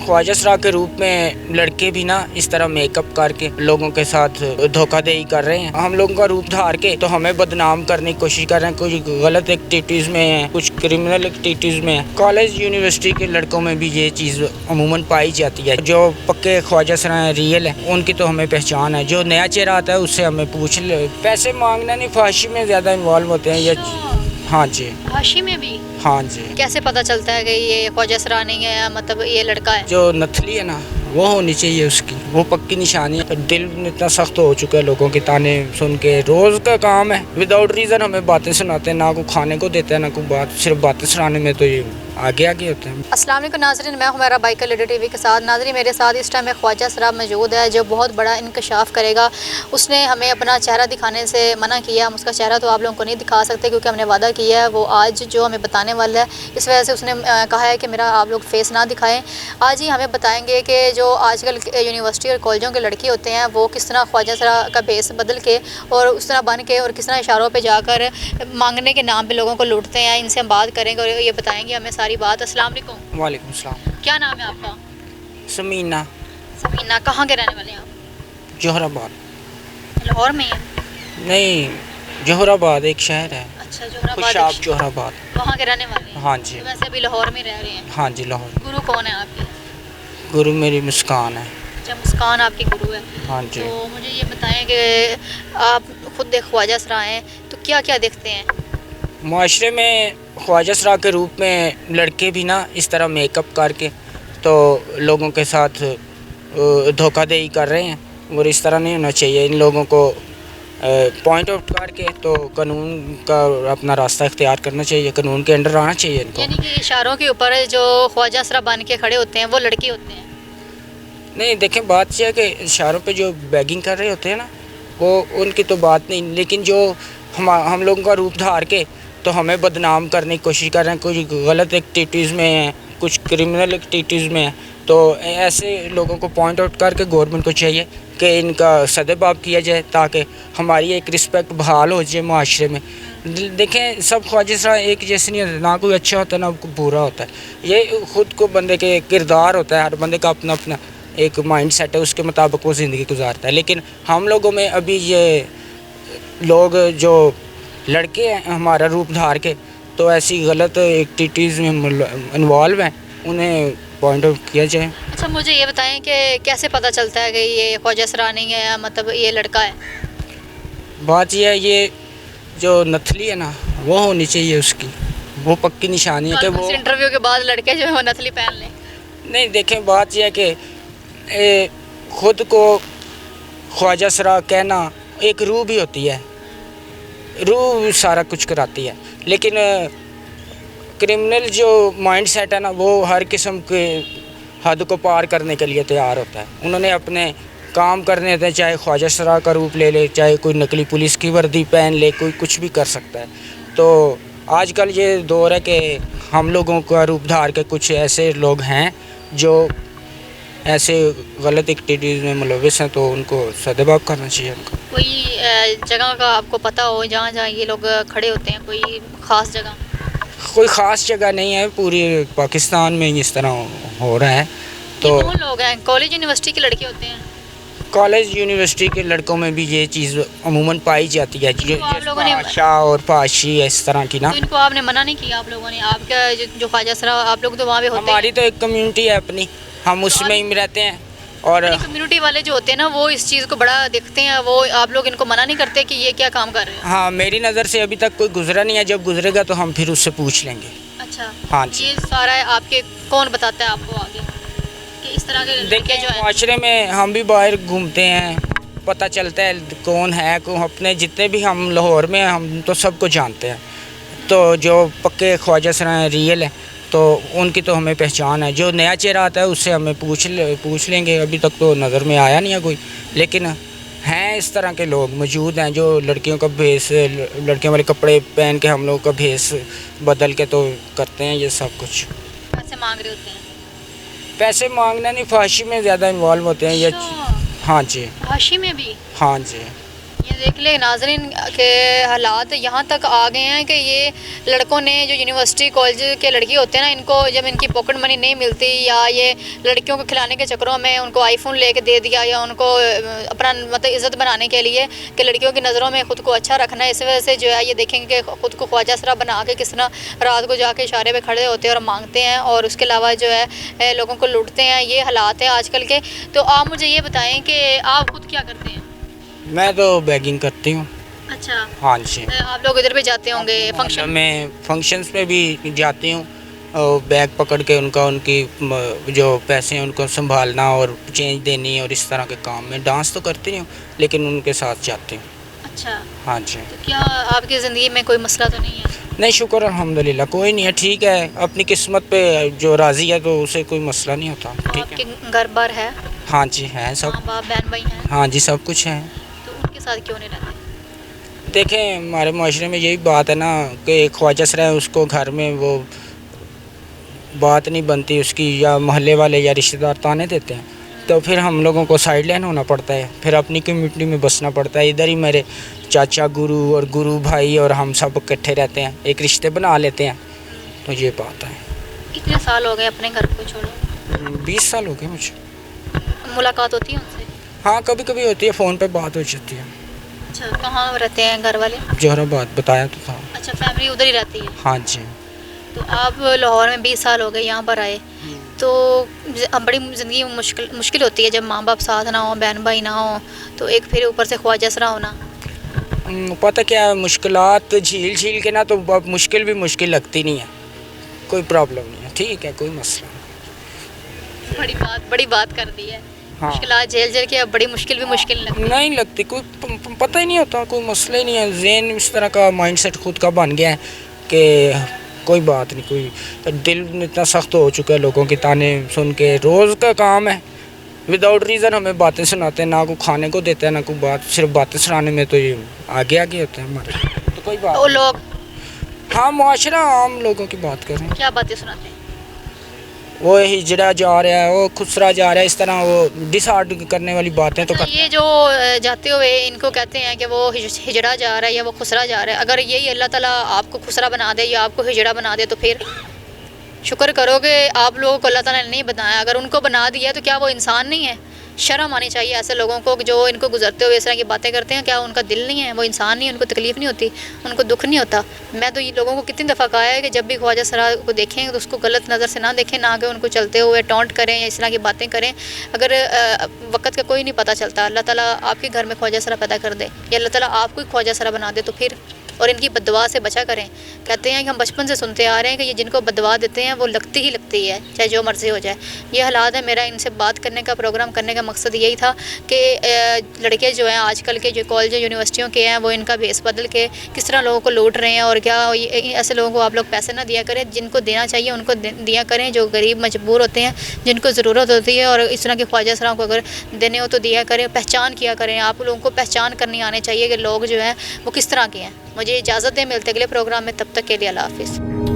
ख्वाजा सरा के रूप में लड़के भी ना इस तरह मेकअप करके लोगों के साथ धोखाधड़ी कर रहे हैं। हम लोगों का रूप धार के तो हमें बदनाम करने की कोशिश कर रहे हैं। कुछ गलत एक्टिविटीज़ में है, कुछ क्रिमिनल एक्टिविटीज़ में है। कॉलेज यूनिवर्सिटी के लड़कों में भी ये चीज़ अमूमन पाई जाती है। जो पक्के ख्वाजा सरा हैं, रियल है, उनकी तो हमें पहचान है। जो नया चेहरा आता है उससे हमें पूछ ले। पैसे मांगना नहीं, फाशी में ज़्यादा इन्वॉल्व होते हैं। ये हाँ जी, फाशी में भी हाँ जी। कैसे पता चलता है कि ये ख्वाजा सरा नहीं है, मतलब ये लड़का है? जो नथली है ना, वो होनी चाहिए उसकी, वो पक्की निशानी है। दिल इतना सख्त हो चुका है लोगों के ताने सुन के। रोज़ का काम है, विदाउट रीज़न हमें बातें सुनाते हैं, ना को खाने को देते हैं ना कोई बात, सिर्फ बातें सुनाने में तो ये आगे होते हैं। अस्सलाम वालेकुम नाज़रीन, मैं हूं मेरा बाइकर लीडर टीवी के साथ। नाज़रीन, मेरे साथ इस टाइम ख्वाजा सरा मौजूद है जो बहुत बड़ा इंकशाफ करेगा। उसने हमें अपना चेहरा दिखाने से मना किया। हम उसका चेहरा तो आप लोगों को नहीं दिखा सकते क्योंकि हमने वादा किया है। वो आज जो हमें बताने वाला है, इस वजह से उसने कहा है कि मेरा आप लोग फेस ना दिखाएं। आज ही हमें बताएंगे कि जो आजकल यूनिवर्सिटी और कॉलेजों के लड़के होते हैं वो किस तरह ख्वाजा सरा का भेस बदल के और उस तरह बन के और किस तरह इशारों पर जाकर मांगने के नाम पर लोगों को लूटते हैं। इनसे हम बात करेंगे और ये बताएंगे हमें सारी बात। अस्सलाम वालेकुम। वालेकुम सलाम। क्या नाम है आपका? समीना। समीना, कहाँ के रहने वाले हैं आप? जोहराबाद। लाहौर में है? नहीं, जोहराबाद एक शहर है। अच्छा, जोहराबाद। खुशाब जोहराबाद। वहाँ के रहने वाले हैं? हाँ जी। तो वैसे अभी लाहौर में रह रहे हैं? हाँ जी, लाहौर। गुरु कौन है आपके? गुरु मेरी मुस्कान है। अच्छा, मुस्कान आपकी गुरु है। हाँ जी। तो मुझे ये बताएं कि आप खुद एक ख्वाजा सरा हैं, तो क्या क्या देखते हैं माशरे में? ख्वाजा सरा के रूप में लड़के भी ना इस तरह मेकअप करके तो लोगों के साथ धोखाधड़ी कर रहे हैं और इस तरह नहीं होना चाहिए। इन लोगों को पॉइंट आउट करके तो कानून का अपना रास्ता इख्तियार करना चाहिए, कानून के अंडर आना चाहिए इनको। यानी कि इशारों के ऊपर जो ख्वाजा सरा बन के खड़े होते हैं वो लड़के होते हैं? नहीं, देखें, बात यह है कि इशारों पे जो बैगिंग कर रहे होते हैं ना, वो उनकी तो बात नहीं, लेकिन जो हम लोगों का रूप धार के तो हमें बदनाम करने की कोशिश कर रहे हैं। कुछ गलत एक्टिविटीज़ में हैं, कुछ क्रिमिनल एक्टिविटीज़ में हैं। तो ऐसे लोगों को पॉइंट आउट करके गवर्नमेंट को चाहिए कि इनका सदेबाब किया जाए ताकि हमारी एक रिस्पेक्ट बहाल हो जाए माशरे में। देखें, सब ख्वाजा सरा एक जैसे नहीं होते, ना कोई अच्छा होता है ना कोई बुरा होता है। ये ख़ुद को बंदे के किरदार होता है, हर बंदे का अपना अपना एक माइंड सेट है, उसके मुताबिक वो ज़िंदगी गुजारता है। लेकिन हम लोगों में अभी ये लोग जो लड़के हैं हमारा रूप धार के तो ऐसी गलत एक्टिविटीज़ में इन्वॉल्व हैं, उन्हें पॉइंट आउट किया जाए। अच्छा, मुझे ये बताएं कि कैसे पता चलता है कि ये ख्वाजा सरा नहीं है, मतलब ये लड़का है? बात यह है, ये जो नथली है ना, वो होनी चाहिए उसकी, वो पक्की निशानी है कि वो इंटरव्यू के बाद लड़के जो है वो नथली पहन लें? नहीं, देखें, बात यह है कि ख़ुद को ख्वाजा सरा कहना एक रूह भी होती है, रूह सारा कुछ कराती है। लेकिन क्रिमिनल जो माइंड सेट है ना, वो हर किस्म के हद को पार करने के लिए तैयार होता है। उन्होंने अपने काम करने होते हैं, चाहे ख्वाजा सरा का रूप ले ले, चाहे कोई नकली पुलिस की वर्दी पहन ले, कोई कुछ भी कर सकता है। तो आजकल ये दौर है कि हम लोगों का रूप धार के कुछ ऐसे लोग हैं जो ऐसे गलत एक्टिविटीज़ में मुलविस हैं, तो उनको सदेबाब करना चाहिए उनको। कोई जगह का आपको पता हो जहाँ जहाँ ये लोग खड़े होते हैं, कोई ख़ास जगह? कोई ख़ास जगह नहीं है, पूरी पाकिस्तान में इस तरह हो रहा है। तो कौन लोग हैं? कॉलेज यूनिवर्सिटी के लड़के होते हैं? कॉलेज यूनिवर्सिटी के लड़कों में भी ये चीज़ अमूमन पाई जाती है, आप लोगों ने फाशा और फाशी इस तरह की ना। तो इनको आपने मना नहीं किया? आप लोगों ने, आपका जो ख्वाजा सरा, आप लोग तो वहाँ पे होते हैं। हमारी तो एक कम्युनिटी है अपनी, हम उसमें ही रहते हैं। और कम्युनिटी वाले जो होते हैं ना, वो इस चीज़ को बड़ा देखते हैं। वो आप लोग इनको मना नहीं करते कि ये क्या काम कर रहे हैं? हाँ, मेरी नज़र से अभी तक कोई गुजरा नहीं है, जब गुजरेगा तो हम फिर उससे पूछ लेंगे। अच्छा, हाँ जी। ये सारा है आपके, कौन बताता है आपको आगे कि इस तरह के लड़के जो है? माशरे में हम भी बाहर घूमते हैं, पता चलता है कौन है कौन। अपने जितने भी हम लाहौर में हम तो सबको जानते हैं। तो जो पक्के ख्वाजा सरा हैं, रियल है, तो उनकी तो हमें पहचान है। जो नया चेहरा आता है उससे हमें पूछ लेंगे। अभी तक तो नज़र में आया नहीं है कोई, लेकिन हैं इस तरह के लोग मौजूद हैं जो लड़कियों का भेस, लड़कियों वाले कपड़े पहन के हम लोग का भेस बदल के तो करते हैं ये सब कुछ। पैसे मांग रहे होते हैं? पैसे मांगना नहीं, फाशी में ज़्यादा इन्वॉल्व होते हैं ये। हाँ जी। फाशी में भी? हाँ जी। ये देख ले नाज़रीन के हालात यहाँ तक आ गए हैं कि ये लड़कों ने जो यूनिवर्सिटी कॉलेज के लड़की होते हैं ना, इनको जब इनकी पॉकेट मनी नहीं मिलती या ये लड़कियों को खिलाने के चक्करों में उनको आईफोन लेके दे दिया या उनको अपना मतलब इज़्ज़त बनाने के लिए कि लड़कियों की नज़रों में ख़ुद को अच्छा रखना है, इस वजह से जो है ये देखेंगे कि ख़ुद को ख्वाजा सरा बना के किस तरह रात को जाके इशारे पे खड़े होते हैं और मांगते हैं और उसके अलावा जो है लोगों को लूटते हैं। ये हालात हैं आजकल के। तो आप मुझे ये बताएँ कि आप ख़ुद क्या करते हैं? मैं तो बैगिंग करती हूँ। अच्छा, हाँ जी। आप लोग इधर पे जाते होंगे फंक्शन में, फंक्शंस पे भी जाती हूँ और बैग पकड़ के उनकी जो पैसे हैं उनको संभालना और चेंज देनी और इस तरह के काम में। डांस तो करती नहीं हूँ लेकिन उनके साथ जाती हूँ। अच्छा, हाँ जी। तो क्या आपकी ज़िंदगी में कोई मसला तो नहीं है? नहीं, शुक्र अल्हम्दुलिल्लाह कोई नहीं है, ठीक है। अपनी किस्मत पे जो राज़ी है तो उसे कोई मसला नहीं होता। ठीक आपके है। घर बार है? हाँ जी, है सब। माँ बाप बहन भाई हैं? हाँ जी, सब कुछ है। तो उनके साथ क्यों नहीं रहते? देखें, हमारे माशरे में यही बात है ना कि ख्वाजा सरा है, उसको घर में वो बात नहीं बनती उसकी, या मोहल्ले वाले या रिश्तेदार ताने देते हैं, तो फिर हम लोगों को साइड लाइन होना पड़ता है, फिर अपनी कम्युनिटी में बसना पड़ता है। इधर ही मेरे चाचा गुरु और गुरु भाई और हम सब इकट्ठे रहते हैं, एक रिश्ते बना लेते हैं। तो ये बात है। कितने साल हो गए अपने घर को छोड़ो? 20 साल हो गए मुझे। मुलाकात होती है उनसे? हाँ, कभी कभी होती है, फ़ोन पे बात हो जाती है। अच्छा, कहाँ रहते हैं घर वाले? जोहराबाद बताया तो था। अच्छा, फैमिली उधर ही रहती है? हाँ जी। तो आप लाहौर में 20 साल हो गए यहाँ पर आए, तो बड़ी ज़िंदगी में मुश्किल होती है जब माँ बाप साथ ना हो, बहन भाई ना हो, तो एक फिर ऊपर से ख्वाजा सरा होना। पता क्या है, मुश्किलात झील के ना तो अब मुश्किल भी मुश्किल लगती नहीं है, कोई प्रॉब्लम नहीं है, ठीक है, कोई मसला नहीं। बड़ी बात कर दी है। हाँ। मुश्किलात झेल के अब बड़ी मुश्किल भी मुश्किल लगती नहीं लगती, कोई पता ही नहीं होता, कोई मसला ही नहीं है। ज़हन इस तरह का माइंडसेट खुद का बन गया है कि कोई बात नहीं, कोई दिल इतना सख्त हो चुका है लोगों के ताने सुन के। रोज़ का काम है, विदाउट रीज़न हमें बातें सुनाते हैं, ना कोई खाने को देता है ना कोई बात, सिर्फ बातें सुनाने में तो ये आगे होते हैं हमारे। तो कोई बात वो लोग हाँ, मुआशरा आम लोगों की बात करें, क्या बातें सुनाते हैं? वो हिजड़ा जा रहा है, वो खुसरा जा रहा है, इस तरह वो डिसआर्ड करने वाली बातें तो अच्छा, ये जो जाते हुए इनको कहते हैं कि वो हिजड़ा जा रहा है या वो खुसरा जा रहा है, अगर यही अल्लाह ताला आपको खुसरा बना दे या आपको हिजड़ा बना दे तो फिर शुक्र करो कि आप लोगों को अल्लाह ताला ने नहीं बनाया। अगर उनको बना दिया तो क्या वो इंसान नहीं है? शर्म आनी चाहिए ऐसे लोगों को जो इनको गुजरते हुए इस तरह की बातें करते हैं। क्या उनका दिल नहीं है? वो इंसान नहीं है? उनको तकलीफ़ नहीं होती? उनको दुख नहीं होता? मैं तो ये लोगों को कितनी दफ़ा कहा है कि जब भी ख्वाजा सरा को देखें तो उसको गलत नज़र से ना देखें, ना कि उनको चलते हुए टॉन्ट करें या इस तरह की बातें करें। अगर वक़्त का कोई नहीं पता चलता, अल्लाह ताला आपके घर में ख्वाजा सरा पैदा कर दे या अल्लाह ताला आपको ही ख्वाजा सरा बना दे तो फिर, और इनकी बददुआ से बचा करें। कहते हैं कि हम बचपन से सुनते आ रहे हैं कि ये जिनको बददुआ देते हैं वो लगती ही लगती है, चाहे जो मर्ज़ी हो जाए। ये हालात है। मेरा इनसे बात करने का, प्रोग्राम करने का मकसद यही था कि लड़के जो हैं आजकल के, जो कॉलेज यूनिवर्सिटियों के हैं, वो इनका बेस बदल के किस तरह लोगों को लूट रहे हैं। और क्या ऐसे लोगों को आप लोग पैसे ना दिया करें, जिनको देना चाहिए उनको दिया करें, जो गरीब मजबूर होते हैं, जिनको ज़रूरत होती है, और इस तरह के ख्वाजा सरा को अगर देने हो तो दिया करें। पहचान किया करें, आप लोगों को पहचान करनी आनी चाहिए कि लोग जो हैं वो किस तरह के हैं। मुझे इजाज़त दें, मिलते अगले प्रोग्राम में, तब तक के लिए अल्लाह हाफ़िज़।